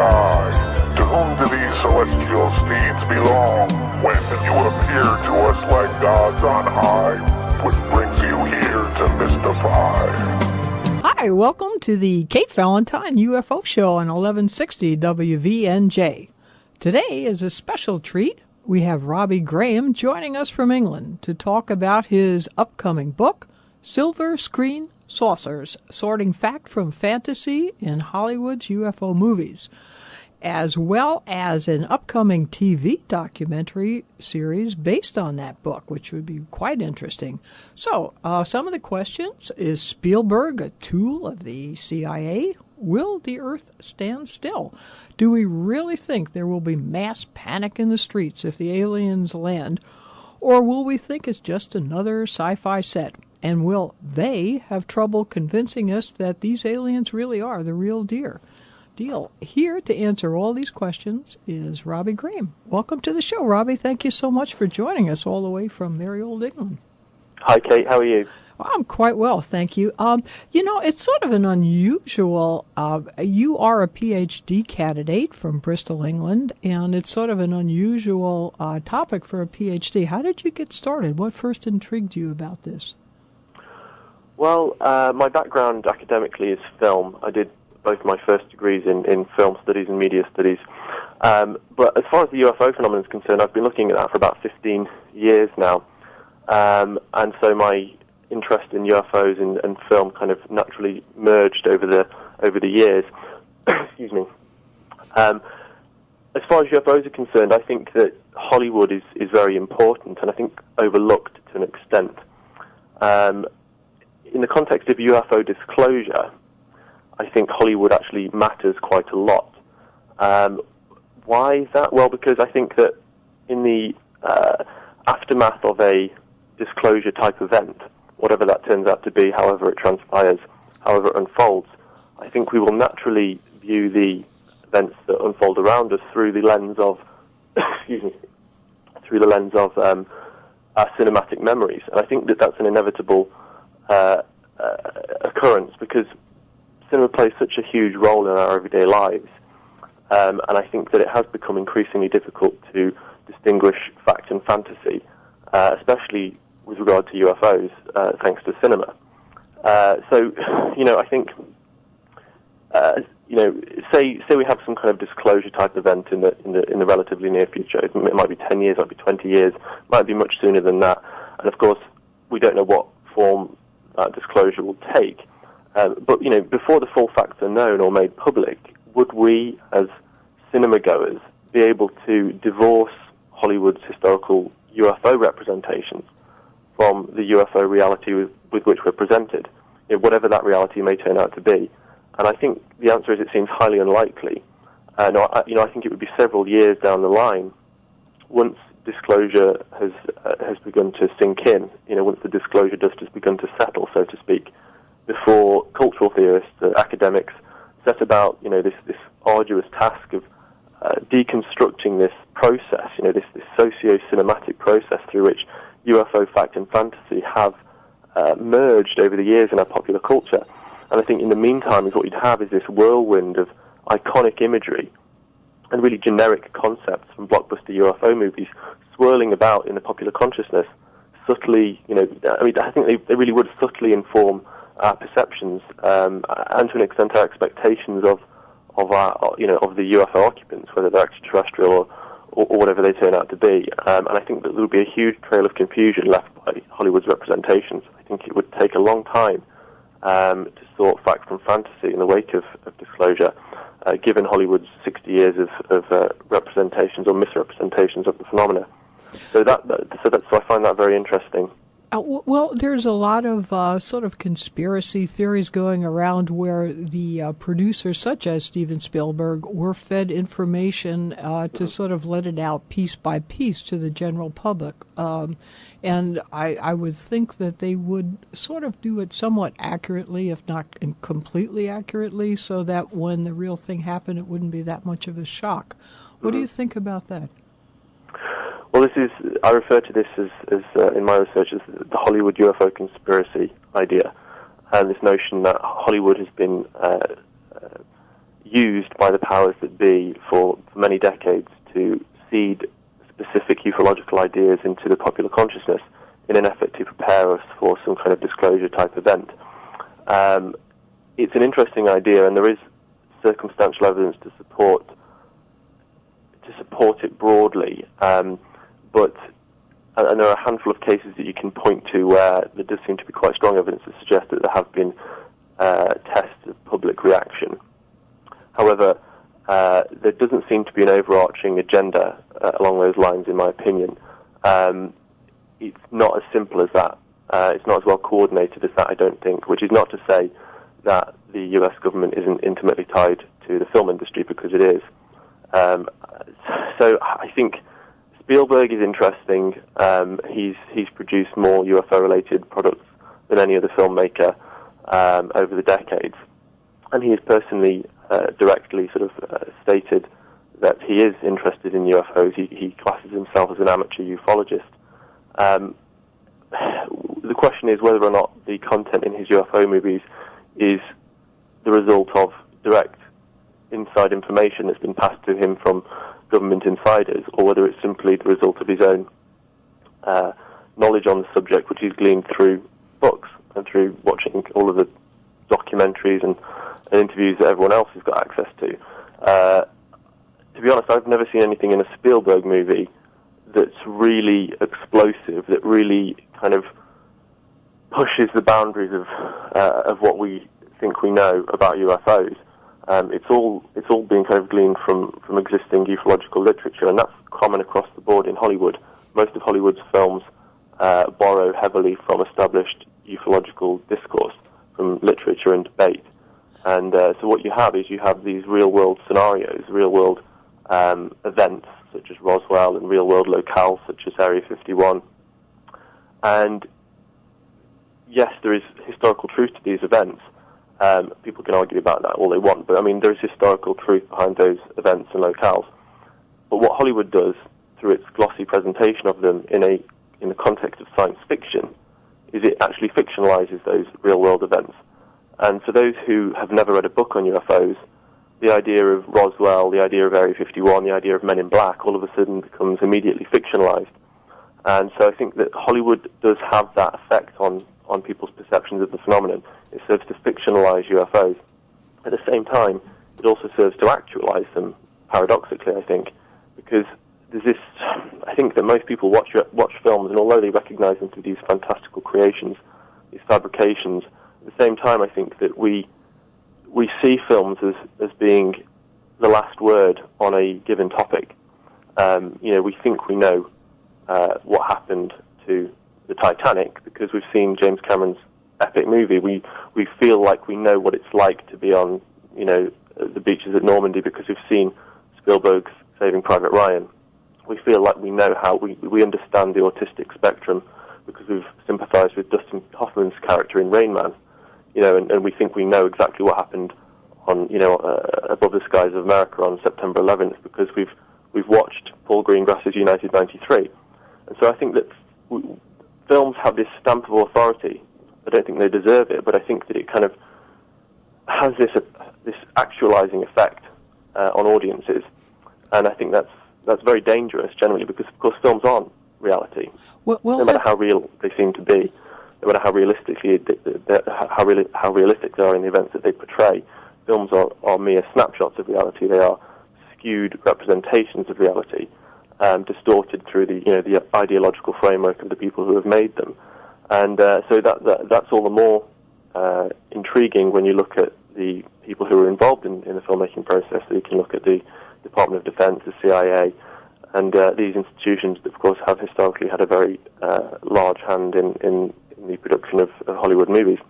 sky. To whom do these celestial steeds belong? When you appear to us like gods on high, what brings you here to mystify? Hi, welcome to the Kate Valentine UFO Show on 1160 WVNJ. Today is a special treat. We have Robbie Graham joining us from England to talk about his upcoming book, Silver Screen Saucers, Sorting Fact from Fantasy in Hollywood's UFO Movies, as well as an upcoming TV documentary series based on that book, which would be quite interesting. So, some of the questions: is Spielberg a tool of the CIA? Will the Earth stand still? Do we really think there will be mass panic in the streets if the aliens land? Or will we think it's just another sci-fi set? And will they have trouble convincing us that these aliens really are the real deal? Here to answer all these questions is Robbie Graham. Welcome to the show, Robbie. Thank you so much for joining us all the way from merry old England. Hi, Kate. How are you? I'm quite well, thank you. It's sort of an unusual, you are a PhD candidate from Bristol, England, and it's sort of an unusual topic for a PhD. How did you get started? What first intrigued you about this? Well, my background academically is film. I did both my first degrees in film studies and media studies. But as far as the UFO phenomenon is concerned, I've been looking at that for about 15 years now. And so my interest in UFOs and film kind of naturally merged over the years. Excuse me. As far as UFOs are concerned, I think that Hollywood is very important, and I think overlooked to an extent. In the context of UFO disclosure, I think Hollywood actually matters quite a lot. Why is that? Well, because I think that in the aftermath of a disclosure type event, whatever that turns out to be, however it transpires, however it unfolds, I think we will naturally view the events that unfold around us through the lens of, our cinematic memories. And I think that that's an inevitable occurrence, because cinema plays such a huge role in our everyday lives, and I think that it has become increasingly difficult to distinguish fact and fantasy, especially with regard to UFOs, thanks to cinema. So, I think, say we have some kind of disclosure type event in the relatively near future. It might be 10 years, it might be 20 years, it might be much sooner than that. And of course, we don't know what form that disclosure will take. But before the full facts are known or made public, would we, as cinema goers, be able to divorce Hollywood's historical UFO representations from the UFO reality with which we're presented, whatever that reality may turn out to be? And I think the answer is it seems highly unlikely. I think it would be several years down the line, once disclosure has begun to sink in, once the disclosure dust has begun to settle, so to speak, before cultural theorists, academics, set about this arduous task of deconstructing this process, this socio-cinematic process through which UFO fact and fantasy have merged over the years in our popular culture. And I think in the meantime, what you'd have is this whirlwind of iconic imagery and really generic concepts from blockbuster UFO movies swirling about in the popular consciousness, subtly, I think they really would subtly inform our perceptions, and to an extent our expectations of the UFO occupants, whether they're extraterrestrial or whatever they turn out to be. And I think that there would be a huge trail of confusion left by Hollywood's representations. I think it would take a long time to sort fact from fantasy in the wake of disclosure, given Hollywood's 60 years of representations or misrepresentations of the phenomena. So I find that very interesting. Well, there's a lot of sort of conspiracy theories going around where the producers, such as Steven Spielberg, were fed information to sort of let it out piece by piece to the general public. And I would think that they would sort of do it somewhat accurately, if not completely accurately, so that when the real thing happened, it wouldn't be that much of a shock. What do you think about that? Well, I refer to this as in my research as the Hollywood UFO conspiracy idea, and this notion that Hollywood has been used by the powers that be for many decades to seed specific ufological ideas into the popular consciousness in an effort to prepare us for some kind of disclosure type event. It's an interesting idea, and there is circumstantial evidence to support it broadly, but there are a handful of cases that you can point to where there does seem to be quite strong evidence to suggest that there have been tests of public reaction. However, there doesn't seem to be an overarching agenda along those lines, in my opinion. It's not as simple as that. It's not as well coordinated as that, I don't think, which is not to say that the US government isn't intimately tied to the film industry, because it is. So I think Spielberg is interesting. He's produced more UFO-related products than any other filmmaker over the decades, and he has personally directly sort of stated that he is interested in UFOs. He classes himself as an amateur ufologist. The question is whether or not the content in his UFO movies is the result of direct inside information that's been passed to him from government insiders, or whether it's simply the result of his own knowledge on the subject, which he's gleaned through books and through watching all of the documentaries and interviews that everyone else has got access to. To be honest, I've never seen anything in a Spielberg movie that's really explosive, that really kind of pushes the boundaries of what we think we know about UFOs. It's all being kind of gleaned from existing ufological literature, and that's common across the board in Hollywood. Most of Hollywood's films borrow heavily from established ufological discourse, from literature and debate. And so what you have is these real-world scenarios, real-world events such as Roswell, and real-world locales such as Area 51. And yes, there is historical truth to these events. People can argue about that all they want, but I mean, there is historical truth behind those events and locales. But what Hollywood does, through its glossy presentation of them in the context of science fiction, is it actually fictionalizes those real-world events. And for those who have never read a book on UFOs, the idea of Roswell, the idea of Area 51, the idea of Men in Black, all of a sudden becomes immediately fictionalized. And so I think that Hollywood does have that effect on people's perceptions of the phenomenon. It serves to fictionalize UFOs. At the same time, it also serves to actualize them, paradoxically, I think, because there's this, I think that most people watch films, and although they recognize them to be these fantastical creations, these fabrications, at the same time, I think that we see films as being the last word on a given topic. We think we know what happened to the Titanic because we've seen James Cameron's epic movie. We feel like we know what it's like to be on, the beaches at Normandy because we've seen Spielberg's Saving Private Ryan. We feel like we know how we understand the autistic spectrum because we've sympathized with Dustin Hoffman's character in Rain Man. And we think we know exactly what happened on, Above the Skies of America on September 11th because we've watched Paul Greengrass's United 93. And so I think that films have this stamp of authority. I don't think they deserve it, but I think that it kind of has this actualizing effect on audiences. And I think that's very dangerous generally because, of course, films aren't reality. Well, no matter how real they seem to be. No matter how realistic they are in the events that they portray, films are mere snapshots of reality. They are skewed representations of reality, distorted through the ideological framework of the people who have made them. And so that's all the more intriguing when you look at the people who are involved in the filmmaking process. So you can look at the Department of Defense, the CIA, and these institutions, of course, have historically had a very large hand in the production of Hollywood movies,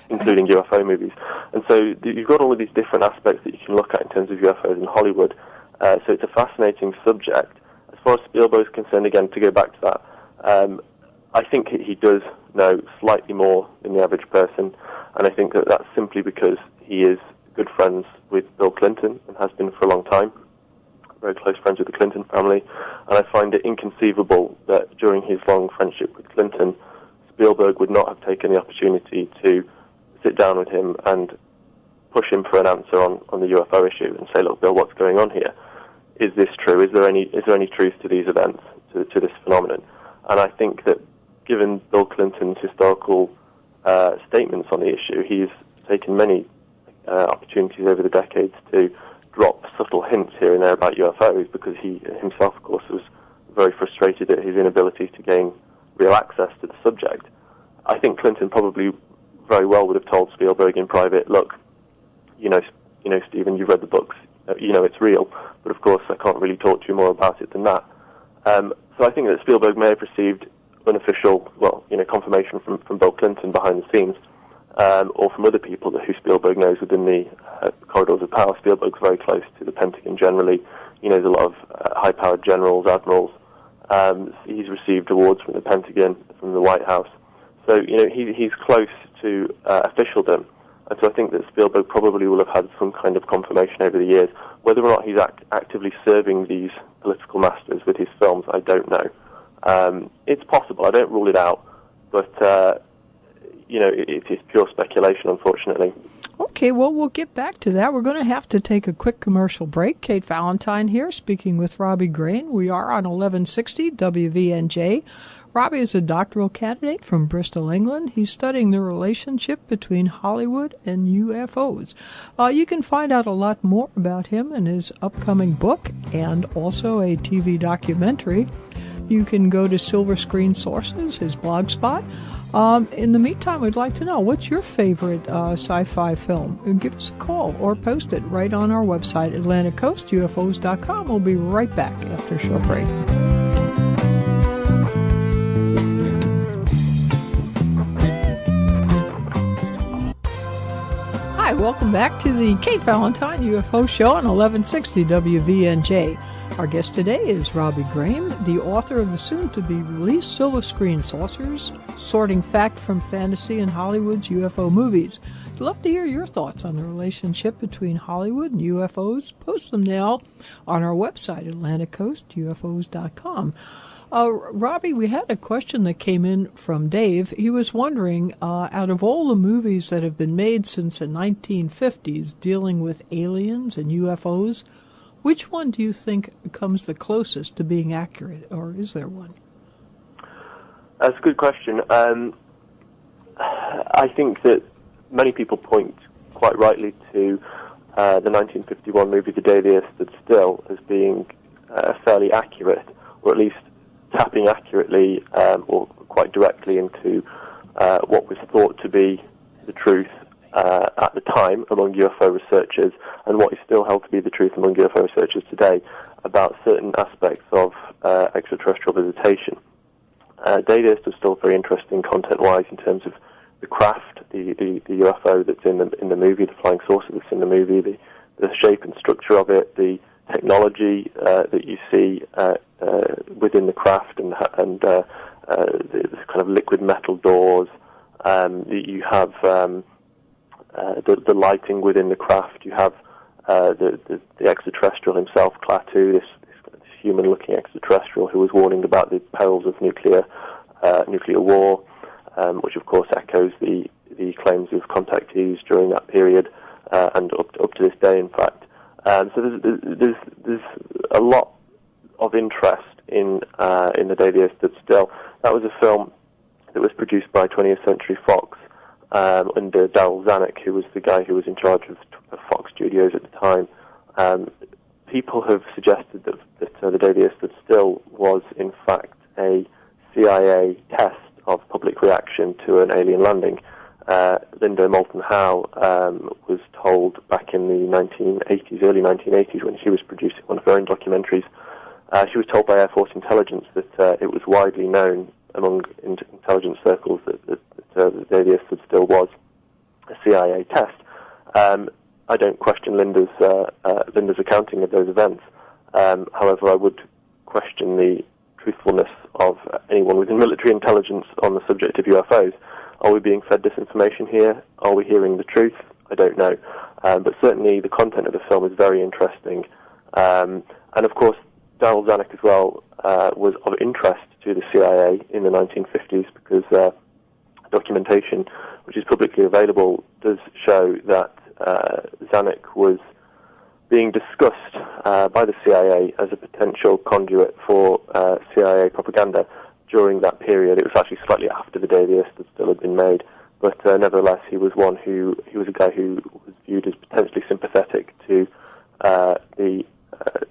including UFO movies. And so you've got all of these different aspects that you can look at in terms of UFOs in Hollywood. So it's a fascinating subject. As far as Spielberg is concerned, again, to go back to that, I think he does know slightly more than the average person, and I think that that's simply because he is good friends with Bill Clinton and has been for a long time, very close friends with the Clinton family, and I find it inconceivable that during his long friendship with Clinton, Spielberg would not have taken the opportunity to sit down with him and push him for an answer on the UFO issue and say, look, Bill, what's going on here? Is this true? Is there any truth to these events, to this phenomenon? And I think that given Bill Clinton's historical statements on the issue, he's taken many opportunities over the decades to drop subtle hints here and there about UFOs, because he himself, of course, was very frustrated at his inability to gain real access to the subject. I think Clinton probably very well would have told Spielberg in private, look, you know, Stephen, you've read the books, you know it's real, but of course I can't really talk to you more about it than that. So I think that Spielberg may have received unofficial, confirmation from Bill Clinton behind the scenes, or from other people who Spielberg knows within the corridors of power. Spielberg's very close to the Pentagon generally. He knows a lot of high-powered generals, admirals. He's received awards from the Pentagon, from the White House. So, he's close to officialdom. And so I think that Spielberg probably will have had some kind of confirmation over the years. Whether or not he's actively serving these political masters with his films, I don't know. It's possible. I don't rule it out. But, it is pure speculation, unfortunately. Okay, well, we'll get back to that. We're going to have to take a quick commercial break. Kate Valentine here, speaking with Robbie Graham. We are on 1160 WVNJ. Robbie is a doctoral candidate from Bristol, England. He's studying the relationship between Hollywood and UFOs. You can find out a lot more about him in his upcoming book and also a TV documentary. You can go to Silver Screen Sources, his blog spot. In the meantime, we'd like to know, what's your favorite sci-fi film? Give us a call or post it right on our website, AtlanticCoastUFOs.com. We'll be right back after a short break. Hi, welcome back to the Kate Valentine UFO Show on 1160 WVNJ. Our guest today is Robbie Graham, the author of the soon-to-be-released Silver Screen Saucers, Sorting Fact from Fantasy and Hollywood's UFO Movies. I'd love to hear your thoughts on the relationship between Hollywood and UFOs. Post them now on our website, AtlanticCoastUFOs.com. Robbie, we had a question that came in from Dave. He was wondering, out of all the movies that have been made since the 1950s dealing with aliens and UFOs, which one do you think comes the closest to being accurate, or is there one? That's a good question. I think that many people point quite rightly to the 1951 movie The Day the Earth Stood Still as being fairly accurate, or at least tapping accurately or quite directly into what was thought to be the truth at the time among UFO researchers, and what is still held to be the truth among UFO researchers today about certain aspects of extraterrestrial visitation. Day the Earth was still very interesting content-wise in terms of the craft, the UFO that's in the movie, the flying saucer that's in the movie, the shape and structure of it, the technology that you see within the craft, and the kind of liquid metal doors. You have the lighting within the craft. You have the extraterrestrial himself, Klaatu, this human-looking extraterrestrial who was warning about the perils of nuclear war, which of course echoes the claims of contactees during that period and up to this day, in fact. So there's a lot of interest in The Day the Earth Stood Still. That was a film that was produced by 20th Century Fox under Darryl Zanuck, who was the guy who was in charge of Fox Studios at the time. People have suggested that The Day the Earth Stood Still was in fact a CIA test of public reaction to an alien landing. Linda Moulton Howe was told back in the early 1980s, when she was producing one of her own documentaries, she was told by Air Force intelligence that it was widely known among intelligence circles that the Day the Earth Stood Still was a CIA test. I don't question Linda's accounting of those events. However, I would question the truthfulness of anyone within military intelligence on the subject of UFOs. Are we being fed disinformation here? Are we hearing the truth? I don't know. But certainly the content of the film is very interesting. And of course, Darryl Zanuck as well was of interest to the CIA in the 1950s, because documentation, which is publicly available, does show that Zanuck was being discussed by the CIA as a potential conduit for CIA propaganda during that period. It was actually slightly after the day the Earth Stood Still had been made, but nevertheless, he was a guy who was viewed as potentially sympathetic to the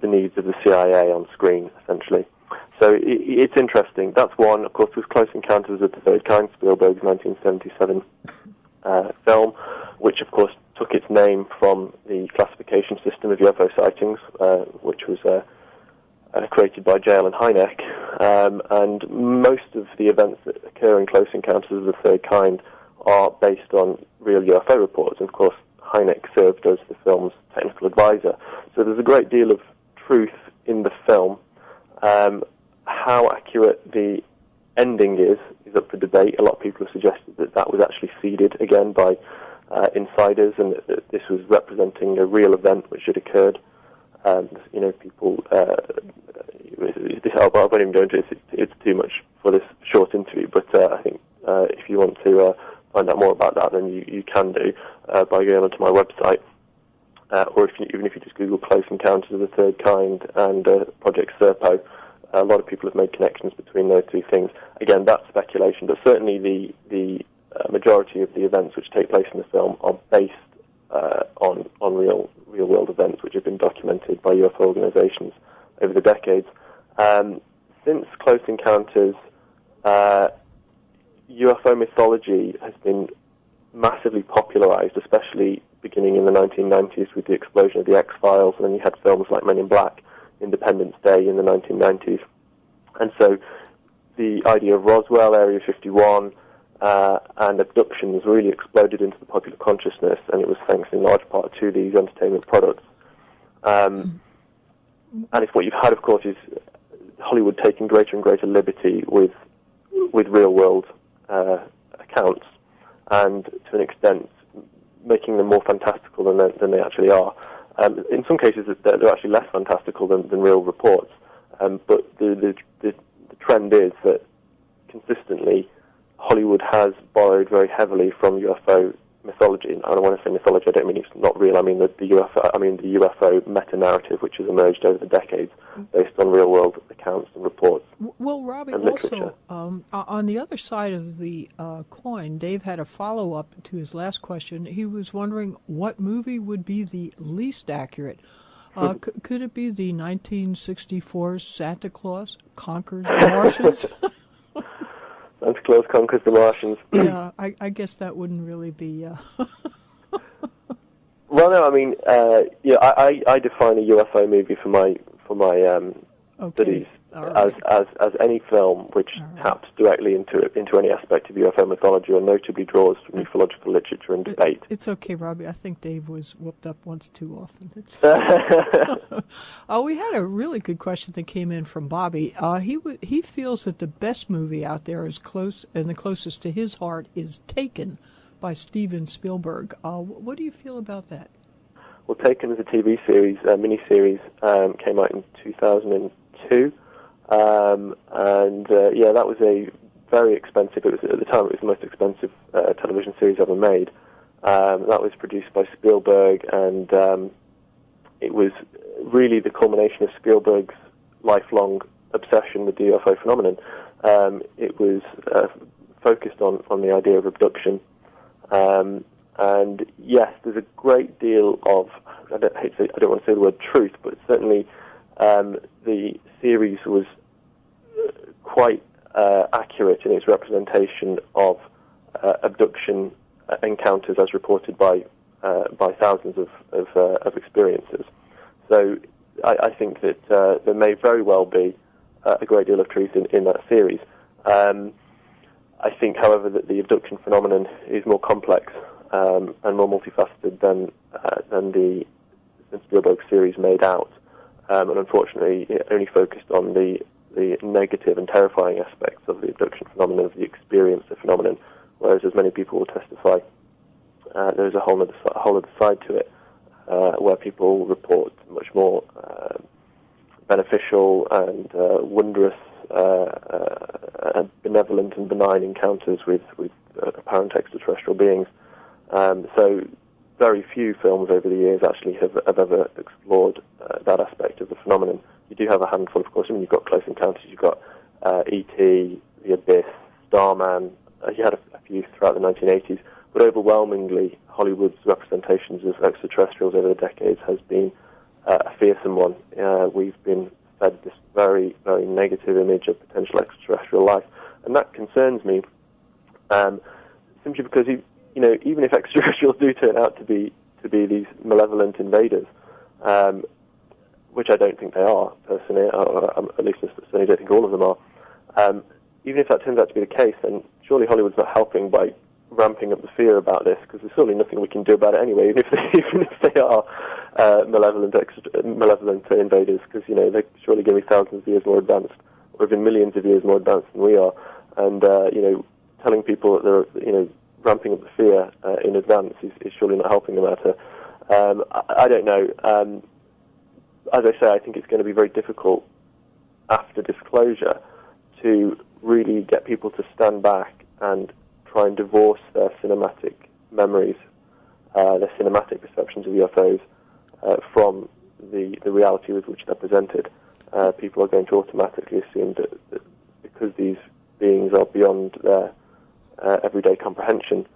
needs of the CIA on screen, essentially. So it's interesting. That's one. Of course, there was Close Encounters of the Third Kind, Spielberg's 1977 film, which, of course, took its name from the classification system of UFO sightings, which was created by Jale and Hynek. And most of the events that occur in Close Encounters of the Third Kind are based on real UFO reports. And, of course, Hynek served as the film's technical advisor. So there's a great deal of truth in the film. How accurate the ending is up for debate. A lot of people have suggested that that was actually seeded again by insiders, and that this was representing a real event which had occurred. People. I won't even go into it. It's too much for this short interview. But I think if you want to find out more about that, then you can do by going onto my website, or even if you just Google Close Encounters of the Third Kind and Project Serpo. A lot of people have made connections between those two things. Again, that's speculation, but certainly the majority of the events which take place in the film are based on real world events which have been documented by UFO organizations over the decades. Since Close Encounters, UFO mythology has been massively popularized, especially beginning in the 1990s with the explosion of the X-Files, and then you had films like Men in Black, Independence Day in the 1990s. And so the idea of Roswell, Area 51, and abductions really exploded into the popular consciousness, and it was thanks in large part to these entertainment products. And if what you've had, of course, is Hollywood taking greater and greater liberty with real-world accounts, and to an extent making them more fantastical than they actually are. In some cases, they're actually less fantastical than real reports. But the trend is that consistently Hollywood has borrowed very heavily from UFO mythology. And when I say mythology, I don't mean it's not real. I mean the UFO meta-narrative, which has emerged over the decades based on real-world accounts and reports. Well, Robbie, also, on the other side of the coin, Dave had a follow-up to his last question. He was wondering what movie would be the least accurate. Could it be the 1964 Santa Claus Conquers the Martians? Santa Claus Conquers the Martians. Yeah, I guess that wouldn't really be... Well, no, I mean, I define a UFO movie for my studies as any film which taps directly into any aspect of UFO mythology, or notably draws from ufological literature and debate. It's okay, Robbie. I think Dave was whooped up once too often. We had a really good question that came in from Bobby. He feels that the best movie out there is close, and the closest to his heart is Taken by Steven Spielberg. What do you feel about that? Well, Taken is a TV series, miniseries, came out in 2002. That was a very expensive, at the time it was the most expensive television series ever made. That was produced by Spielberg, and it was really the culmination of Spielberg's lifelong obsession with the UFO phenomenon. It was focused on the idea of abduction. And yes, there's a great deal of, I don't want to say the word truth, but certainly the series was quite accurate in its representation of abduction encounters as reported by thousands of experiences. So I think that there may very well be a great deal of truth in that series. I think, however, that the abduction phenomenon is more complex and more multifaceted than the Spielberg series made out. And unfortunately, it only focused on the negative and terrifying aspects of the abduction phenomenon, of the experience, the phenomenon, whereas, as many people will testify, there's a whole other side to it, where people report much more beneficial and wondrous, benevolent and benign encounters with apparent extraterrestrial beings. So very few films over the years actually have ever explored that aspect of the phenomenon. You do have a handful, of course. I mean, you've got Close Encounters, you've got E.T., The Abyss, Starman. You had a few throughout the 1980s, but overwhelmingly, Hollywood's representations of extraterrestrials over the decades has been a fearsome one. We've been fed this very, very negative image of potential extraterrestrial life, and that concerns me, simply because even if extraterrestrials do turn out to be these malevolent invaders, which I don't think they are personally, at least I certainly don't think all of them are. Even if that turns out to be the case, then surely Hollywood's not helping by ramping up the fear about this, because there's certainly nothing we can do about it anyway, even if they are malevolent invaders, because they're surely going to be thousands of years more advanced, or even millions of years more advanced than we are, and telling people that they're ramping up the fear in advance is surely not helping the matter. I don't know. As I say, I think it's going to be very difficult after disclosure to really get people to stand back and try and divorce their cinematic memories, their cinematic perceptions of UFOs from the reality with which they're presented. People are going to automatically assume that because these beings are beyond their everyday comprehension,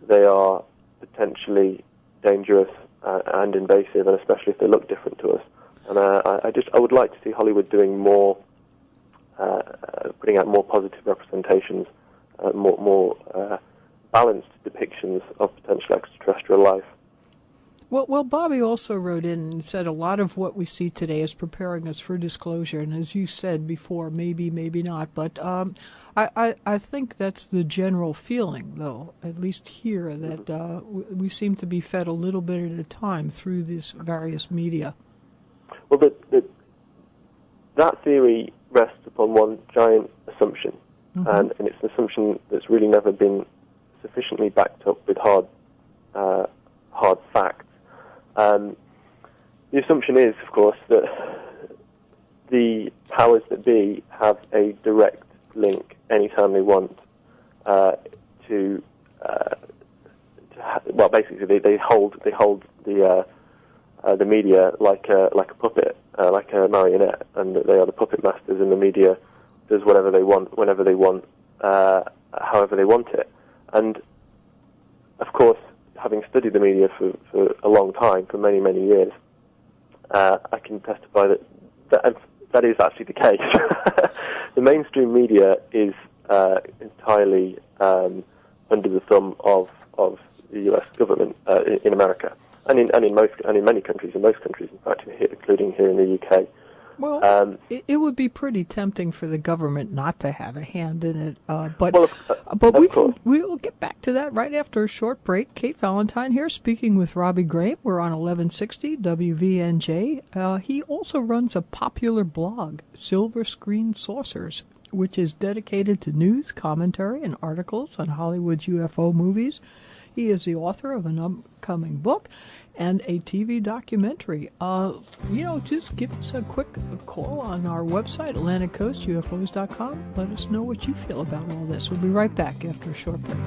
they are potentially dangerous and invasive, and especially if they look different to us. And I would like to see Hollywood doing more, putting out more positive representations, more balanced depictions of potential extraterrestrial life. Well, Bobby also wrote in and said a lot of what we see today is preparing us for disclosure, and as you said before, maybe not, but I think that's the general feeling, though, at least here, that we seem to be fed a little bit at a time through these various media. Well, that theory rests upon one giant assumption, and it's an assumption that's really never been sufficiently backed up with hard facts. The assumption is, of course, that the powers that be have a direct link anytime they want well, basically they hold the media like a puppet, like a marionette, and that they are the puppet masters, and the media does whatever they want, whenever they want, however they want it. And of course, having studied the media for a long time, for many, many years, I can testify that is actually the case. The mainstream media is entirely under the thumb of the U.S. government in America, and in many countries, in fact, including here in the UK. Well, it would be pretty tempting for the government not to have a hand in it, but we'll get back to that right after a short break. Kate Valentine here, speaking with Robbie Graham. We're on 1160 WVNJ. He also runs a popular blog, Silver Screen Saucers, which is dedicated to news, commentary, and articles on Hollywood's UFO movies. He is the author of an upcoming book and a TV documentary. Just give us a quick call on our website, AtlanticCoastUFOs.com. Let us know what you feel about all this. We'll be right back after a short break.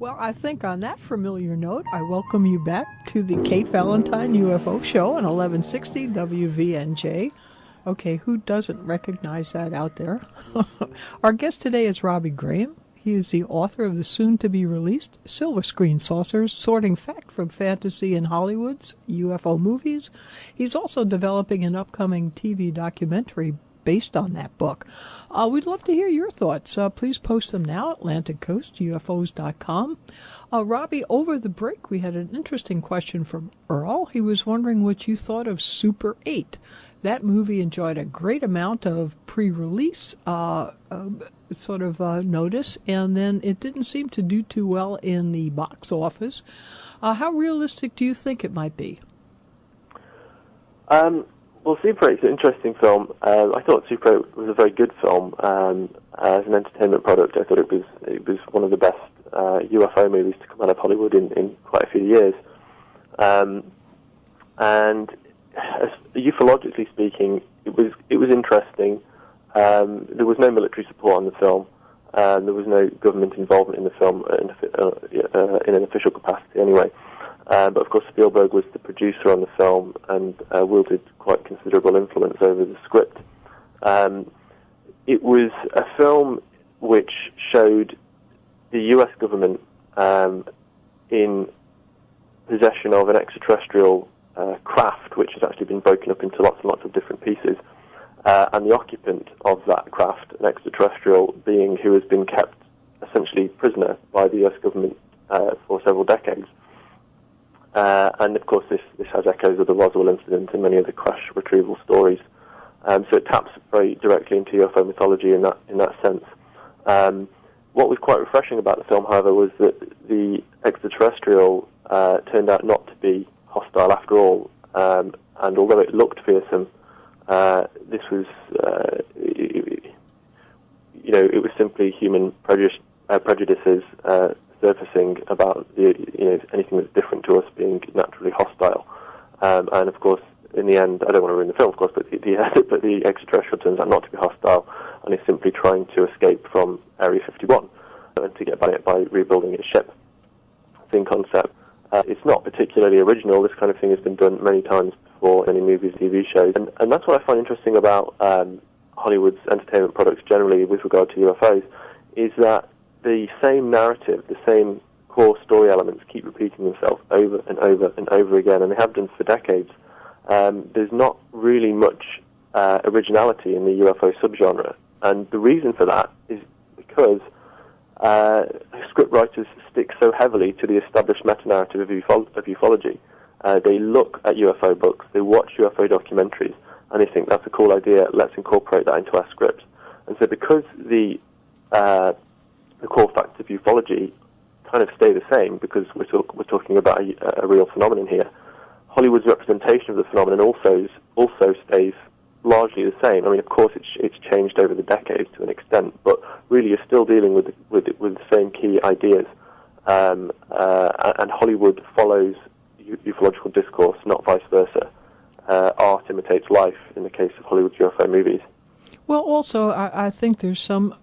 Well, I think on that familiar note, I welcome you back to the Kate Valentine UFO Show on 1160 WVNJ. Okay, who doesn't recognize that out there? Our guest today is Robbie Graham. He is the author of the soon-to-be-released Silver Screen Saucers, Sorting Fact from Fantasy and Hollywood's UFO Movies. He's also developing an upcoming TV documentary based on that book. We'd love to hear your thoughts. Please post them now, Atlantic Coast, UFOs.com. Robbie, over the break, we had an interesting question from Earl. He was wondering what you thought of Super 8. That movie enjoyed a great amount of pre-release notice, and then it didn't seem to do too well in the box office. How realistic do you think it might be? Well, Super 8 is an interesting film. I thought Super 8 was a very good film as an entertainment product. I thought it was one of the best UFO movies to come out of Hollywood in quite a few years. And ufologically speaking, it was interesting. There was no military support on the film. There was no government involvement in the film in an official capacity anyway. But of course Spielberg was the producer on the film and wielded quite considerable influence over the script. It was a film which showed the US government in possession of an extraterrestrial craft, which has actually been broken up into lots and lots of different pieces, and the occupant of that craft, an extraterrestrial being who has been kept essentially prisoner by the US government for several decades. And of course this has echoes of the Roswell incident and many of the crash retrieval stories. So it taps very directly into UFO mythology in that sense. What was quite refreshing about the film, however, was that the extraterrestrial turned out not to be hostile after all, and although it looked fearsome, this was, it was simply human prejudices surfacing about anything that's different to us being naturally hostile. And of course, in the end, I don't want to ruin the film, of course, but the extraterrestrial turns out not to be hostile and is simply trying to escape from Area 51 and to get by it by rebuilding its ship. Same concept. It's not particularly original. This kind of thing has been done many times before in many movies, TV shows. And that's what I find interesting about Hollywood's entertainment products generally with regard to UFOs, is that the same narrative, the same core story elements keep repeating themselves over and over and over again, and they have done for decades. There's not really much originality in the UFO subgenre, and the reason for that is because scriptwriters stick so heavily to the established meta-narrative of ufology. They look at UFO books, they watch UFO documentaries, and they think that's a cool idea, let's incorporate that into our script. And so because the core facts of ufology kind of stay the same, because we're talking about a real phenomenon here, Hollywood's representation of the phenomenon also stays largely the same. I mean, of course, it's changed over the decades to an extent, but really you're still dealing with the same key ideas. And Hollywood follows ufological discourse, not vice versa. Art imitates life in the case of Hollywood UFO movies. Well, also, I think there's some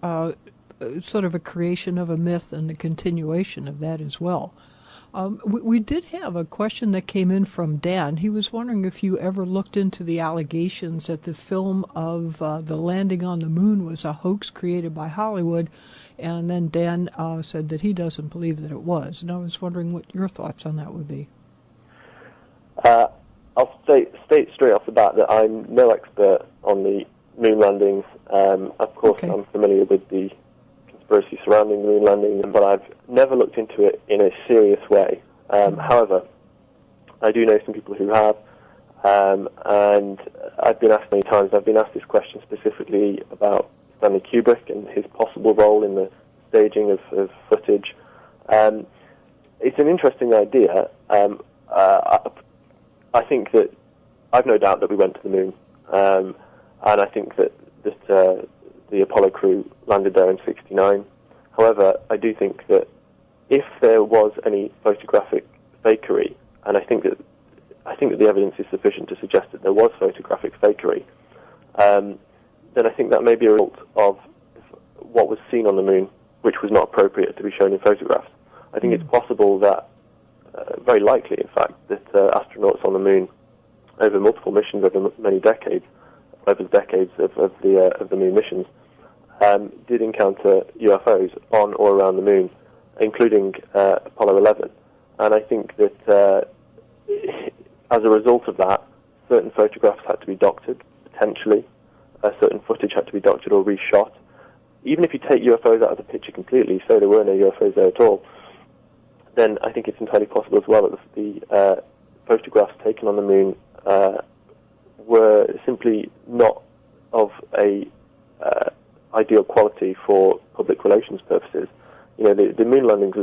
sort of a creation of a myth and a continuation of that as well. We did have a question that came in from Dan. He was wondering if you ever looked into the allegations that the film of the landing on the moon was a hoax created by Hollywood, and then Dan said that he doesn't believe that it was. And I was wondering what your thoughts on that would be. I'll state straight off the bat that I'm no expert on the moon landings. Of course, okay. I'm familiar with the conspiracy surrounding the moon landing, but I've never looked into it in a serious way. However, I do know some people who have, and I've been asked many times, I've been asked this question specifically about Stanley Kubrick and his possible role in the staging of footage. It's an interesting idea. I think that I've no doubt that we went to the moon, and I think that the Apollo crew landed there in '69. However, I do think that if there was any photographic fakery, and I think that the evidence is sufficient to suggest that there was photographic fakery, then I think that may be a result of what was seen on the moon, which was not appropriate to be shown in photographs. I think it's possible that, very likely, in fact, that astronauts on the moon, over multiple missions over many decades, over the decades of the moon missions, did encounter UFOs on or around the moon, including Apollo 11. And I think that as a result of that, certain photographs had to be doctored, potentially, certain footage had to be doctored or reshot. Even if you take UFOs out of the picture completely, so there were no UFOs there at all, then I think it's entirely possible as well that the photographs taken on the moon were simply not of a ideal quality for public relations purposes. You know, the moon landing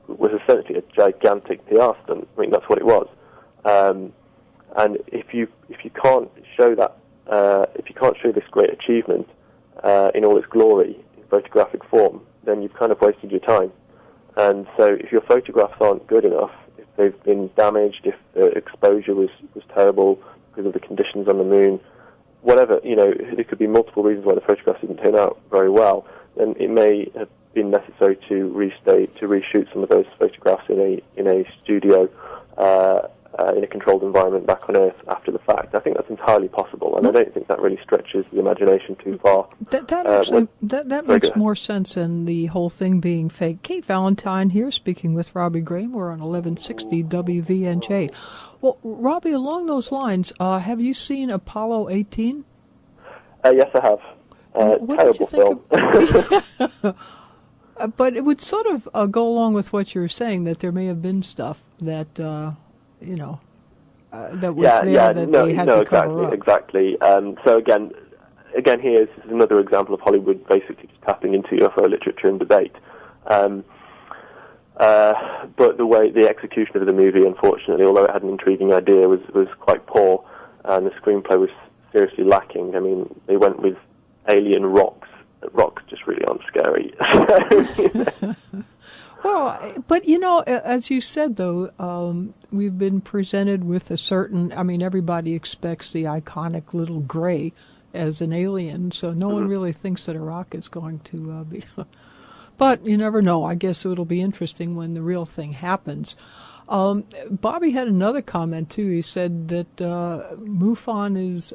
was essentially a gigantic PR stunt. I mean, that's what it was. And if you can't show that, if you can't show this great achievement in all its glory in photographic form, then you've kind of wasted your time. And so, if your photographs aren't good enough, if they've been damaged, if the exposure was terrible because of the conditions on the moon, whatever, you know, there could be multiple reasons why the photographs didn't turn out very well, then it may have been necessary to reshoot some of those photographs in a studio, in a controlled environment back on Earth after the fact. I think that's entirely possible, and I don't think that really stretches the imagination too far. That makes more sense than the whole thing being fake. Kate Valentine here, speaking with Robbie Graham. We're on 1160 WVNJ. Well, Robbie, along those lines, have you seen Apollo 18? Yes, I have. What terrible did you think film. But it would sort of go along with what you were saying, that there may have been stuff that, that was they had to cover up. Exactly. So again, here is another example of Hollywood basically just tapping into UFO literature and debate. But the execution of the movie, unfortunately, although it had an intriguing idea, was quite poor, and the screenplay was seriously lacking. I mean, they went with alien rocks. Rocks just really aren't scary. Well, but as you said, though, we've been presented with a certain, I mean, everybody expects the iconic little gray as an alien, so no one really thinks that a rock is going to be... But you never know. I guess it'll be interesting when the real thing happens. Bobby had another comment, too. He said that MUFON is...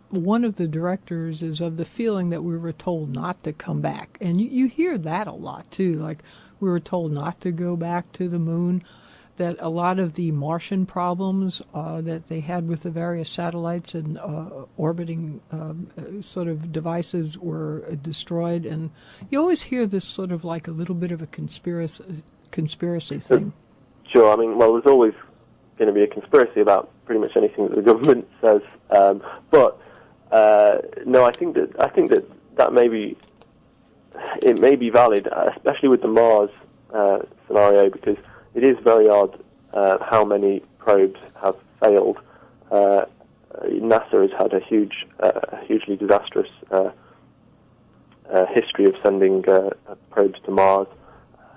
one of the directors is of the feeling that we were told not to come back. And you hear that a lot, too. Like, we were told not to go back to the moon, that a lot of the Martian problems that they had with the various satellites and orbiting sort of devices were destroyed. And you always hear this sort of like a little bit of a conspiracy thing. Sure. I mean, well, there's always going to be a conspiracy about pretty much anything that the government says. But no, I think that it may be valid, especially with the Mars scenario, because it is very odd how many probes have failed. NASA has had a hugely disastrous history of sending probes to Mars,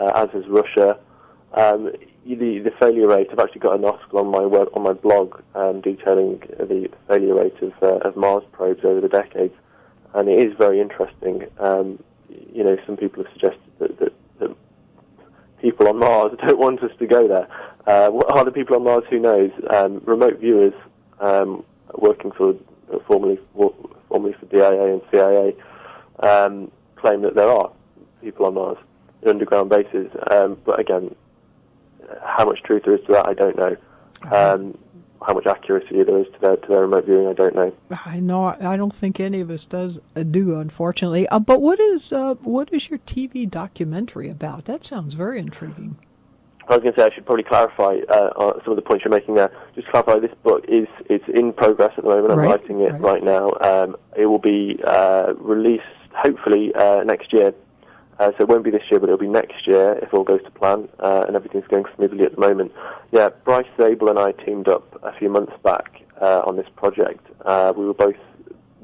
as has Russia. The failure rate, I've actually got an article on my blog detailing the failure rate of Mars probes over the decades, and it is very interesting. Some people have suggested that people on Mars don't want us to go there. What are the people on Mars? Who knows? Remote viewers working formerly for DIA and CIA claim that there are people on Mars in underground bases. But again, how much truth there is to that, I don't know. How much accuracy there is to their remote viewing, I don't know. I know. I don't think any of us do, unfortunately. But what is your TV documentary about? That sounds very intriguing. I was going to say I should probably clarify some of the points you're making there. Just to clarify, this book it's in progress at the moment. I'm writing it right now. It will be released hopefully next year. So it won't be this year, but it'll be next year if all goes to plan, and everything's going smoothly at the moment. Yeah, Bryce Zabel and I teamed up a few months back on this project. We were both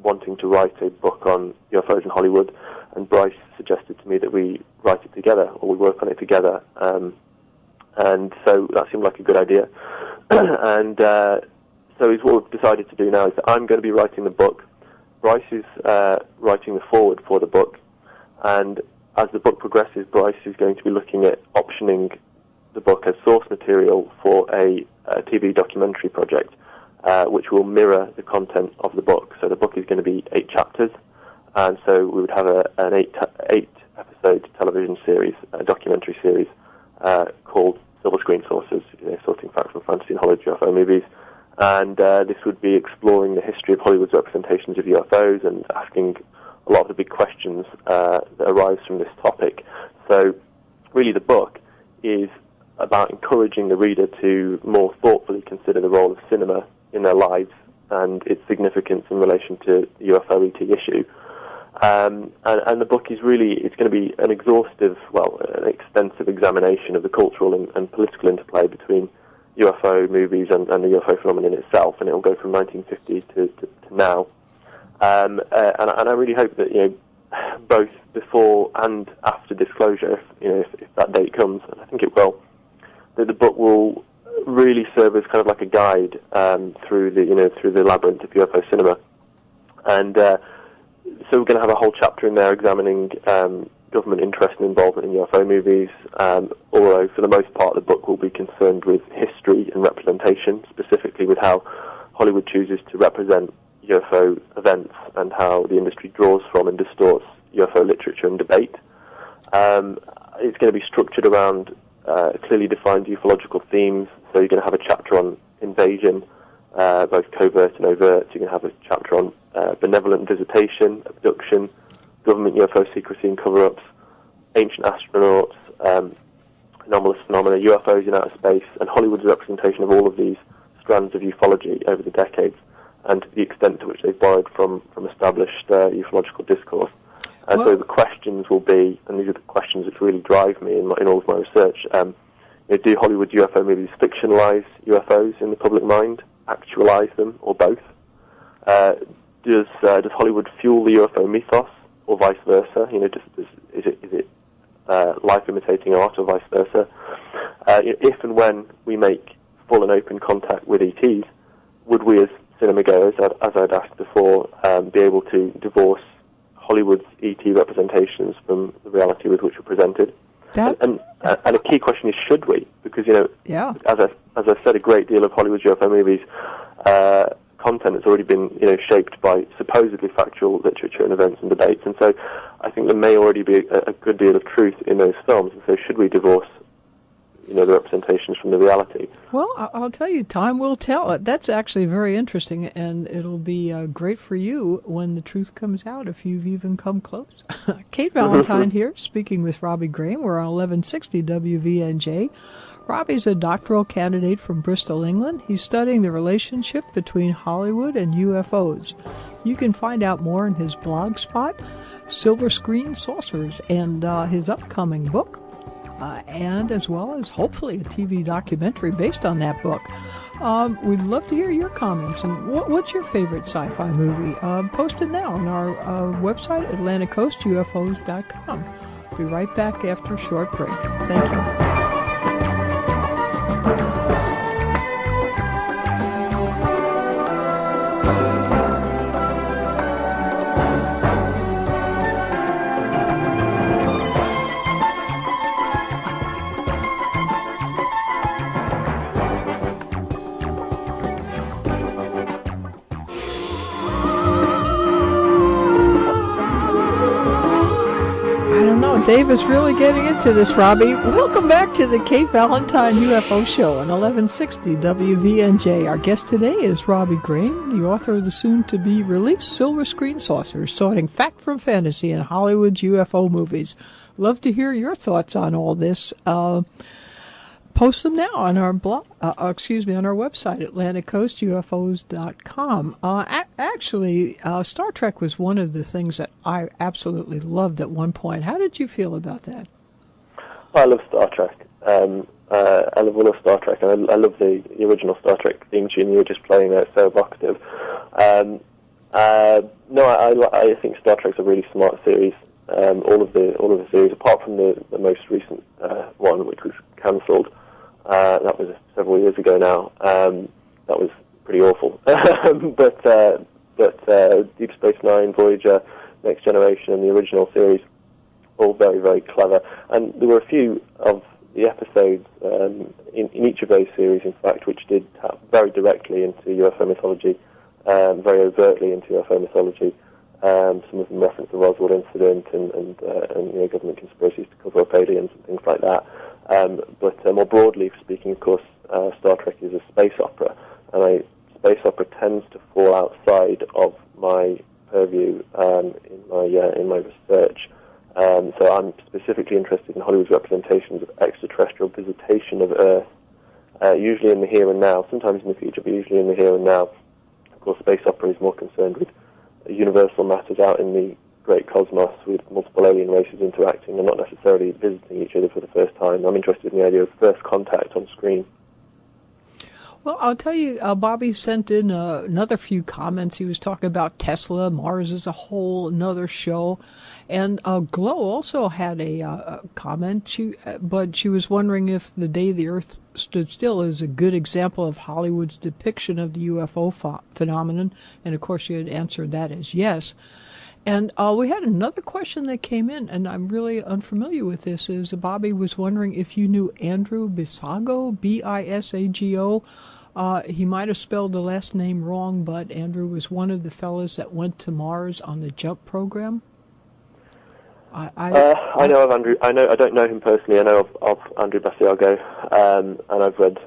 wanting to write a book on UFOs in Hollywood, and Bryce suggested to me that we write it together, or we work on it together. And so that seemed like a good idea. And so what we've decided to do now is that I'm going to be writing the book. Bryce is writing the foreword for the book, and as the book progresses, Bryce is going to be looking at optioning the book as source material for a TV documentary project, which will mirror the content of the book. So the book is going to be 8 chapters, and so we would have an 8-episode television series, a documentary series called Silver Screen Sources, sorting facts from fantasy and Hollywood UFO movies. And this would be exploring the history of Hollywood's representations of UFOs and asking a lot of the big questions that arise from this topic. So really the book is about encouraging the reader to more thoughtfully consider the role of cinema in their lives and its significance in relation to the UFO ET issue. And the book is really, it's going to be an exhaustive, an extensive examination of the cultural and political interplay between UFO movies and the UFO phenomenon itself, and it will go from 1950 to now. And I really hope that, both before and after disclosure, if that date comes, and I think it will, that the book will really serve as kind of like a guide through the labyrinth of UFO cinema. And so we're going to have a whole chapter in there examining government interest and involvement in UFO movies, although for the most part the book will be concerned with history and representation, specifically with how Hollywood chooses to represent UFO events and how the industry draws from and distorts UFO literature and debate. It's going to be structured around clearly defined ufological themes, so you're going to have a chapter on invasion, both covert and overt. You're going to have a chapter on benevolent visitation, abduction, government UFO secrecy and cover-ups, ancient astronauts, anomalous phenomena, UFOs in outer space, and Hollywood's representation of all of these strands of ufology over the decades, and to the extent to which they've borrowed from established ufological discourse. And so the questions will be, and these are the questions which really drive me in all of my research, do Hollywood UFO movies fictionalize UFOs in the public mind, actualize them, or both? Does Hollywood fuel the UFO mythos, or vice versa? Is it life imitating art, or vice versa? If and when we make full and open contact with ETs, would we as cinema goers, as I'd asked before, be able to divorce Hollywood's ET representations from the reality with which we're presented? And a key question is, should we? Because, as I've said, a great deal of Hollywood UFO movies content has already been, shaped by supposedly factual literature and events and debates, and so I think there may already be a good deal of truth in those films, and so should we divorce, the representations from the reality? Well, I'll tell you, time will tell. That's actually very interesting, and it'll be great for you when the truth comes out, if you've even come close. Kate Valentine here, speaking with Robbie Graham. We're on 1160 WVNJ. Robbie's a doctoral candidate from Bristol, England. He's studying the relationship between Hollywood and UFOs. You can find out more in his blog spot, Silver Screen Saucers, and his upcoming book, and as well as hopefully a TV documentary based on that book. We'd love to hear your comments. And what's your favorite sci-fi movie? Post it now on our website, atlanticcoastufos.com. We'll be right back after a short break. Thank you. Dave is really getting into this, Robbie. Welcome back to the Kate Valentine UFO Show on 1160 WVNJ. Our guest today is Robbie Graham, the author of the soon-to-be-released Silver Screen Saucers, sorting fact from fantasy in Hollywood's UFO movies. Love to hear your thoughts on all this. Post them now on our blog, on our website, atlanticcoastufos.com. Actually, Star Trek was one of the things that I absolutely loved at one point. How did you feel about that? I love Star Trek. I love Star Trek, and I love the original Star Trek theme tune you were just playing there. It's so evocative. I think Star Trek's a really smart series. All of the series, apart from the most recent one, which was cancelled. That was several years ago now. That was pretty awful. but Deep Space Nine, Voyager, Next Generation, and the original series, all very, very clever. And there were a few of the episodes in each of those series, in fact, which did tap very directly into UFO mythology, very overtly into UFO mythology. Some of them reference the Roswell incident and government conspiracies to cover up aliens and things like that. But more broadly speaking, of course, Star Trek is a space opera, and I space opera tends to fall outside of my purview in my research. So I'm specifically interested in Hollywood's representations of extraterrestrial visitation of Earth, usually in the here and now, sometimes in the future, but usually in the here and now. Of course, space opera is more concerned with universal matters out in the great cosmos with multiple alien races interacting and not necessarily visiting each other for the first time. I'm interested in the idea of first contact on screen. Well, I'll tell you, Bobby sent in another few comments. He was talking about Tesla, Mars as a whole, another show. And Glow also had a comment, but she was wondering if The Day the Earth Stood Still is a good example of Hollywood's depiction of the UFO phenomenon. And, of course, she had answered that as yes. And we had another question that came in, and I'm really unfamiliar with this, is Bobby was wondering if you knew Andrew Bisago, B-I-S-A-G-O. He might have spelled the last name wrong, but Andrew was one of the fellas that went to Mars on the JUMP program. I know of Andrew. I don't know him personally. I know of Andrew Basiago, and I've read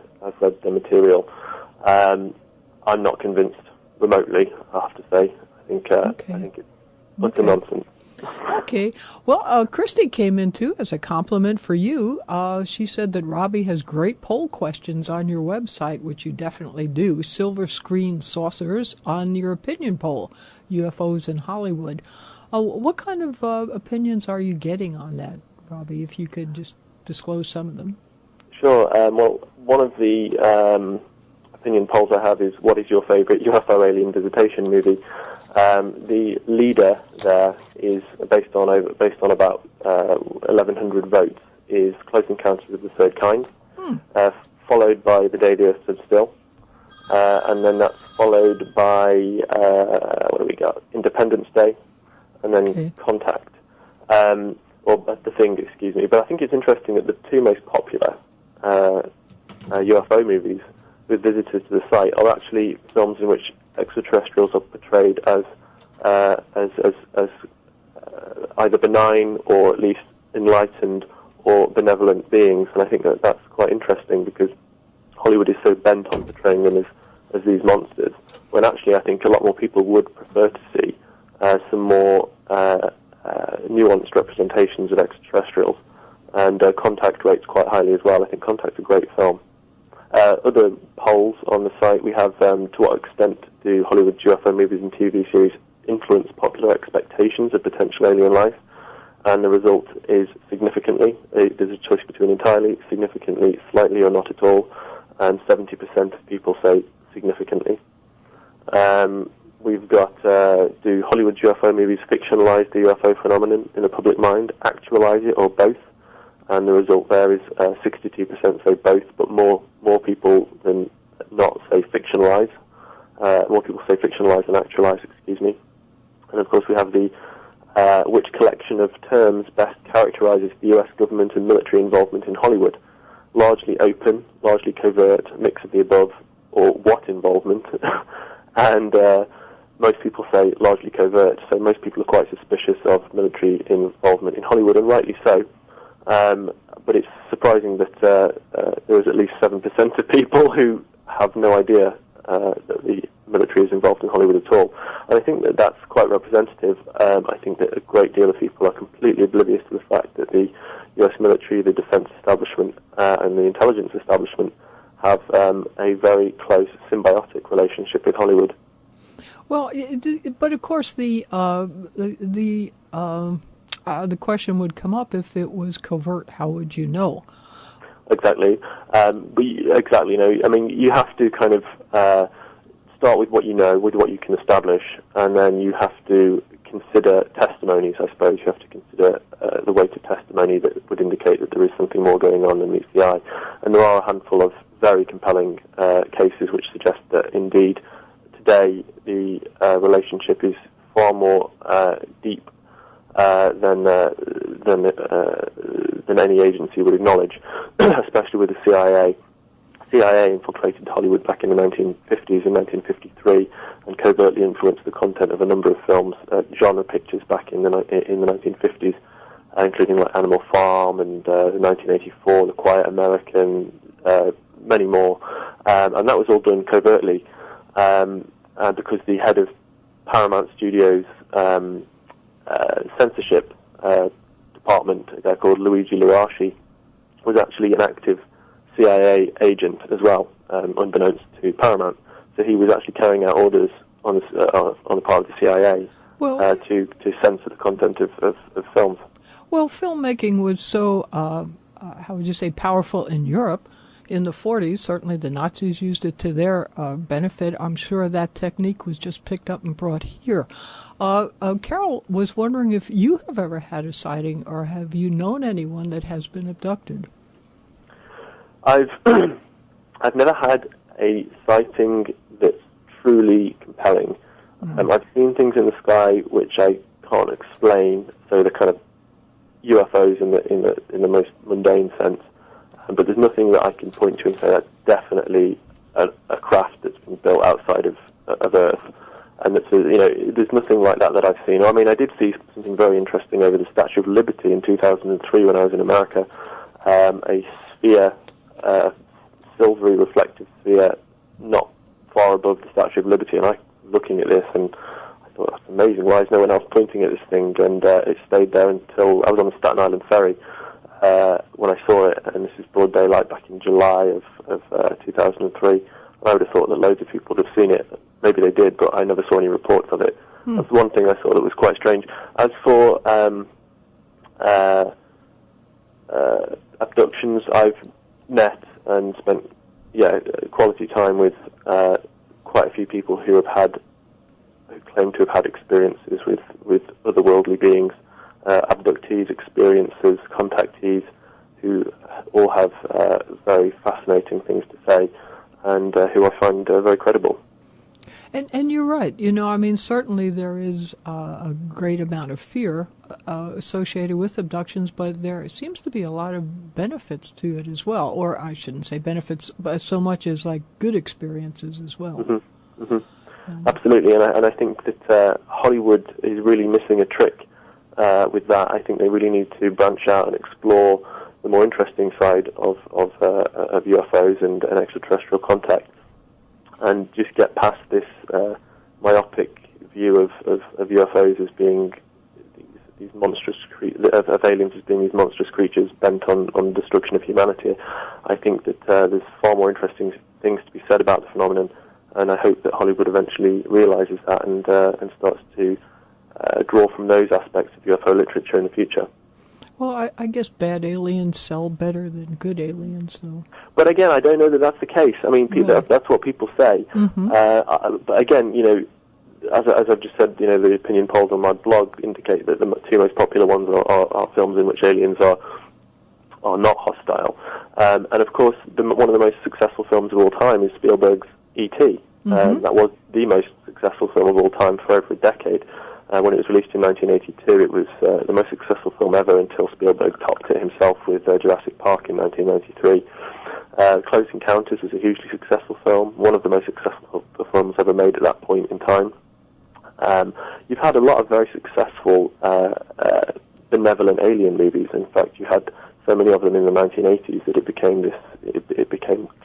the material. I'm not convinced remotely, I have to say. I think it's utter nonsense. Okay. Well, Christy came in, too, as a compliment for you. She said that Robbie has great poll questions on your website, which you definitely do. Silver screen saucers on your opinion poll, UFOs in Hollywood. What kind of opinions are you getting on that, Robbie, if you could just disclose some of them? Sure. Well, one of the opinion polls I have is, what is your favorite UFO alien visitation movie? The leader there is based on about 1,100 votes. Is Close Encounters of the Third Kind, followed by The Day the Earth Stood Still, and then that's followed by what do we got? Independence Day, and then Contact, or The Thing. Excuse me. But I think it's interesting that the two most popular UFO movies with visitors to the site are actually films in which extraterrestrials are portrayed as either benign or at least enlightened or benevolent beings, and I think that that's quite interesting because Hollywood is so bent on portraying them as these monsters, when actually I think a lot more people would prefer to see some more nuanced representations of extraterrestrials, and Contact rates quite highly as well. I think Contact's a great film. Other polls on the site, we have to what extent do Hollywood UFO movies and TV series influence popular expectations of potential alien life? And the result is significantly. There's a choice between entirely, significantly, slightly, or not at all, and 70% of people say significantly. We've got, do Hollywood UFO movies fictionalize the UFO phenomenon in the public mind, actualize it, or both? And the result there is 62% say both, but more people than not say fictionalize. More people say fictionalize than actualize, excuse me. And of course we have the which collection of terms best characterizes the U.S. government and military involvement in Hollywood. Largely open, largely covert, mix of the above, or what involvement? And most people say largely covert, so most people are quite suspicious of military involvement in Hollywood, and rightly so. But it's surprising that there is at least 7% of people who have no idea that the military is involved in Hollywood at all. And I think that that's quite representative. I think that a great deal of people are completely oblivious to the fact that the U.S. military, the defense establishment, and the intelligence establishment have a very close symbiotic relationship with Hollywood. Well, but of course the question would come up, if it was covert, how would you know? Exactly. Exactly. I mean, you have to kind of start with what you know, with what you can establish, and then you have to consider testimonies, I suppose. You have to consider the weight of testimony that would indicate that there is something more going on than meets the eye. And there are a handful of very compelling cases which suggest that, indeed, today the relationship is far more deep than any agency would acknowledge, especially with the CIA. CIA infiltrated Hollywood back in the 1950s and 1953 and covertly influenced the content of a number of films, genre pictures back in the 1950s, including like Animal Farm and 1984, The Quiet American, many more. And that was all done covertly. because the head of Paramount Studios censorship department, a guy called Luigi Larashi, was actually an active CIA agent as well, unbeknownst to Paramount. So he was actually carrying out orders on the part of the CIA to censor the content of films. Well, filmmaking was so, how would you say, powerful in Europe in the 40s. Certainly the Nazis used it to their benefit. I'm sure that technique was just picked up and brought here. Carol was wondering if you have ever had a sighting, or have you known anyone that has been abducted? I've never had a sighting that's truly compelling. I've seen things in the sky which I can't explain, so the kind of UFOs in the most mundane sense. But there's nothing that I can point to and say that's definitely a craft that's been built outside of Earth. And that's, there's nothing like that I've seen. I mean, I did see something very interesting over the Statue of Liberty in 2003 when I was in America. A sphere, silvery reflective sphere, not far above the Statue of Liberty. And I was looking at this and I thought, that's amazing. Why is no one else pointing at this thing? And it stayed there until I was on the Staten Island ferry when I saw it. And this is broad daylight back in July of 2003. And I would have thought that loads of people would have seen it. Maybe they did, but I never saw any reports of it. That's one thing I thought that was quite strange. As for abductions, I've met and spent quality time with quite a few people who claim to have had experiences with otherworldly beings, abductees, experiencers, contactees, who all have very fascinating things to say, and who I find very credible. And you're right. I mean, certainly there is a great amount of fear associated with abductions, but there seems to be a lot of benefits to it as well. Or I shouldn't say benefits, but so much as like good experiences as well. Mm-hmm. Mm-hmm. Absolutely, and I think that Hollywood is really missing a trick with that. I think they really need to branch out and explore the more interesting side of UFOs and extraterrestrial contact, and just get past this myopic view of UFOs as being these monstrous of aliens as being these monstrous creatures bent on destruction of humanity. I think that there's far more interesting things to be said about the phenomenon, and I hope that Hollywood eventually realizes that and starts to draw from those aspects of UFO literature in the future. Well, I guess bad aliens sell better than good aliens, though. But again, I don't know that that's the case. I mean, that's what people say. Mm-hmm. But again, as I've just said, the opinion polls on my blog indicate that the two most popular ones are films in which aliens are not hostile. And of course, one of the most successful films of all time is Spielberg's E.T. Mm-hmm. That was the most successful film of all time for over a decade. When it was released in 1982, it was the most successful film ever until Spielberg topped it himself with Jurassic Park in 1993. Close Encounters was a hugely successful film, one of the most successful films ever made at that point in time. You've had a lot of very successful benevolent alien movies. In fact, you had so many of them in the 1980s that it became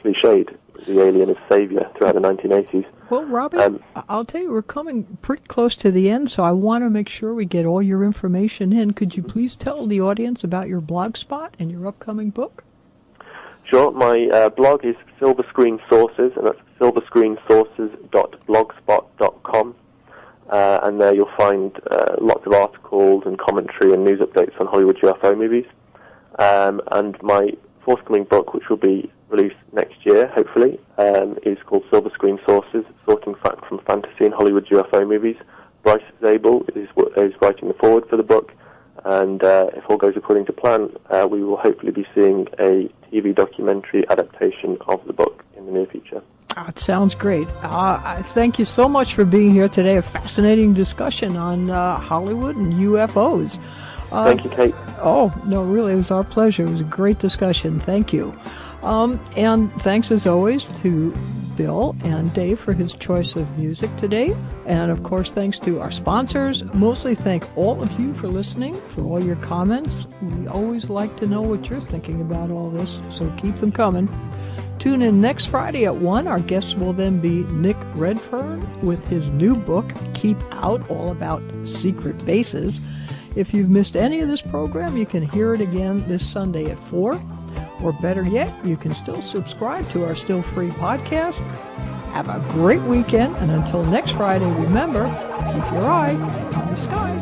cliched, the alien as savior throughout the 1980s. Well, Robbie, I'll tell you, we're coming pretty close to the end, so I want to make sure we get all your information in. Could you please tell the audience about your blog spot and your upcoming book? Sure. My blog is Silver Screen Sources, and that's silverscreensources.blogspot.com. And there you'll find lots of articles and commentary and news updates on Hollywood UFO movies. And my forthcoming book, which will be released next year, hopefully, is called Silver Screen Sources, Sorting Fact from Fantasy in Hollywood UFO Movies. Bryce Zabel is writing the foreword for the book, and if all goes according to plan, we will hopefully be seeing a TV documentary adaptation of the book in the near future. It sounds great. Thank you so much for being here today. A fascinating discussion on Hollywood and UFOs. Thank you, Kate. Oh, no, really, it was our pleasure. It was a great discussion. Thank you. And thanks as always to Bill and Dave for his choice of music today. And of course, thanks to our sponsors. Mostly thank all of you for listening, for all your comments. We always like to know what you're thinking about all this, so keep them coming. Tune in next Friday at 1. Our guest will then be Nick Redfern with his new book, Keep Out, all about secret bases. If you've missed any of this program, you can hear it again this Sunday at 4. Or better yet, you can still subscribe to our still free podcast. Have a great weekend, and until next Friday, remember, keep your eye on the sky.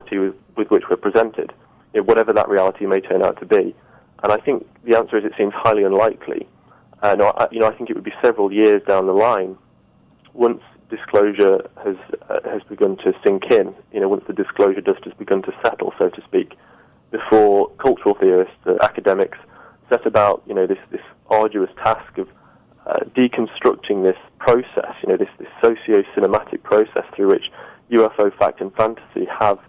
With which we're presented, whatever that reality may turn out to be. And I think the answer is it seems highly unlikely. I think it would be several years down the line, once disclosure has begun to sink in, once the disclosure dust has begun to settle, so to speak, before cultural theorists, academics, set about this arduous task of deconstructing this process, this socio-cinematic process through which UFO fact and fantasy have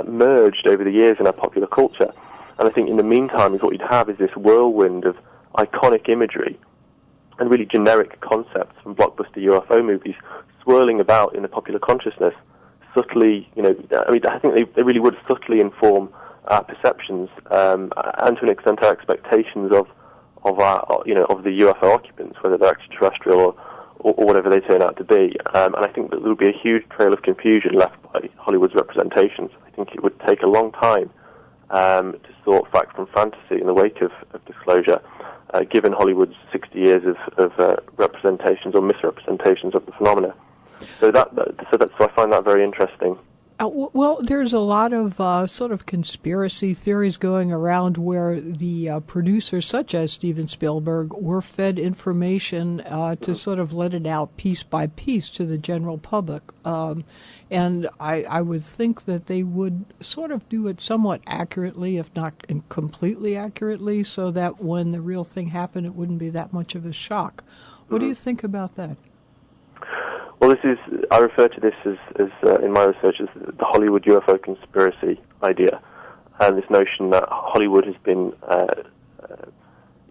merged over the years in our popular culture. And I think in the meantime, what you'd have is this whirlwind of iconic imagery and really generic concepts from blockbuster UFO movies swirling about in the popular consciousness subtly, I think they really would subtly inform our perceptions and to an extent our expectations of the UFO occupants, whether they're extraterrestrial or whatever they turn out to be. And I think that there would be a huge trail of confusion left by Hollywood's representations. I think it would take a long time to sort fact from fantasy in the wake of disclosure, given Hollywood's 60 years of representations or misrepresentations of the phenomena. So I find that very interesting. Well, there's a lot of sort of conspiracy theories going around where the producers, such as Steven Spielberg, were fed information to sort of let it out piece by piece to the general public. And I would think that they would sort of do it somewhat accurately, if not completely accurately, so that when the real thing happened, it wouldn't be that much of a shock. What do you think about that? Well, I refer to this as in my research as the Hollywood UFO conspiracy idea, and this notion that Hollywood has been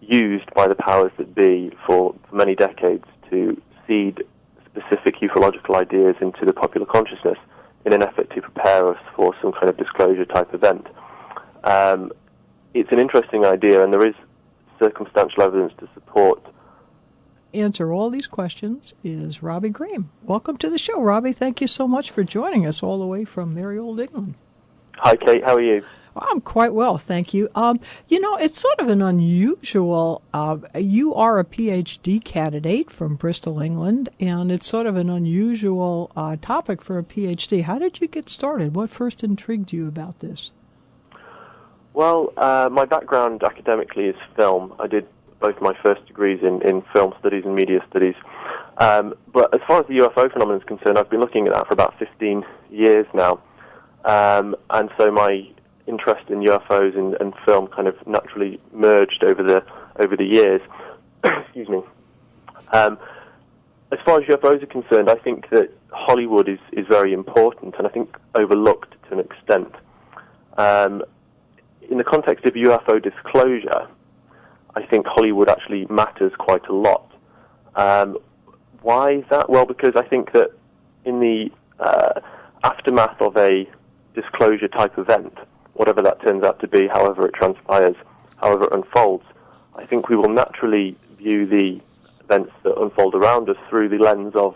used by the powers that be for many decades to seed specific ufological ideas into the popular consciousness in an effort to prepare us for some kind of disclosure type event. It's an interesting idea, and there is circumstantial evidence to support. Answer all these questions is Robbie Graham. Welcome to the show, Robbie. Thank you so much for joining us all the way from merry old England. Hi, Kate. How are you? I'm quite well, thank you. It's sort of an unusual, you are a PhD candidate from Bristol, England, and it's sort of an unusual topic for a PhD. How did you get started? What first intrigued you about this? Well, my background academically is film. I did both my first degrees in film studies and media studies. But as far as the UFO phenomenon is concerned, I've been looking at that for about 15 years now. And so my interest in UFOs and film kind of naturally merged over the years. Excuse me. As far as UFOs are concerned, I think that Hollywood is very important and I think overlooked to an extent. In the context of UFO disclosure, I think Hollywood actually matters quite a lot. Why is that? Well, because I think that in the aftermath of a disclosure-type event, whatever that turns out to be, however it transpires, however it unfolds, I think we will naturally view the events that unfold around us through the lens of,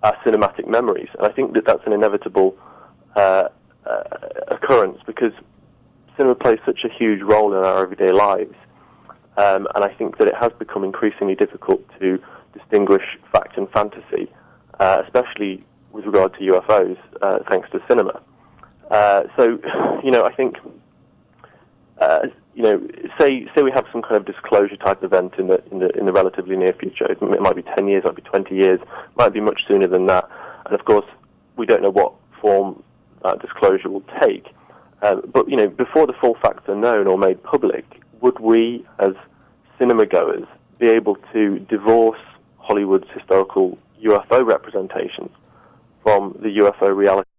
our cinematic memories. And I think that that's an inevitable occurrence because cinema plays such a huge role in our everyday lives, and I think that it has become increasingly difficult to distinguish fact and fantasy, especially with regard to UFOs, thanks to cinema. So, I think, say we have some kind of disclosure type event in the relatively near future. It might be 10 years, it might be 20 years, it might be much sooner than that. And of course, we don't know what form that disclosure will take. But, before the full facts are known or made public, would we, as cinema goers, be able to divorce Hollywood's historical UFO representations from the UFO reality?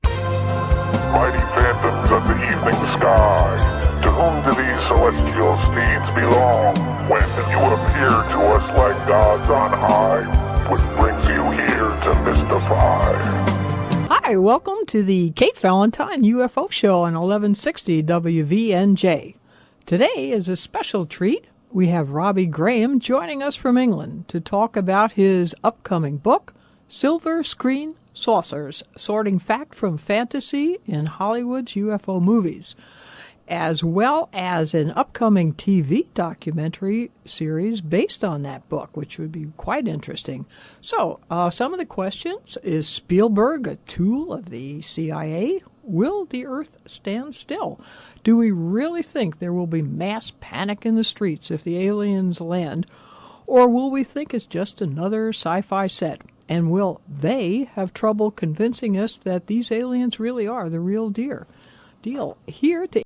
Mighty phantoms of the evening sky, to whom do these celestial steeds belong? When you appear to us like gods on high, what brings you here to mystify? Hi, welcome to the Kate Valentine UFO Show on 1160 WVNJ. Today is a special treat. We have Robbie Graham joining us from England to talk about his upcoming book, Silver Screen Saucers, Sorting Fact from Fantasy in Hollywood's UFO Movies, as well as an upcoming TV documentary series based on that book, which would be quite interesting. So, some of the questions: is Spielberg a tool of the CIA? Will the Earth stand still? Do we really think there will be mass panic in the streets if the aliens land? Or will we think it's just another sci-fi set? And will they have trouble convincing us that these aliens really are the real deal? Here to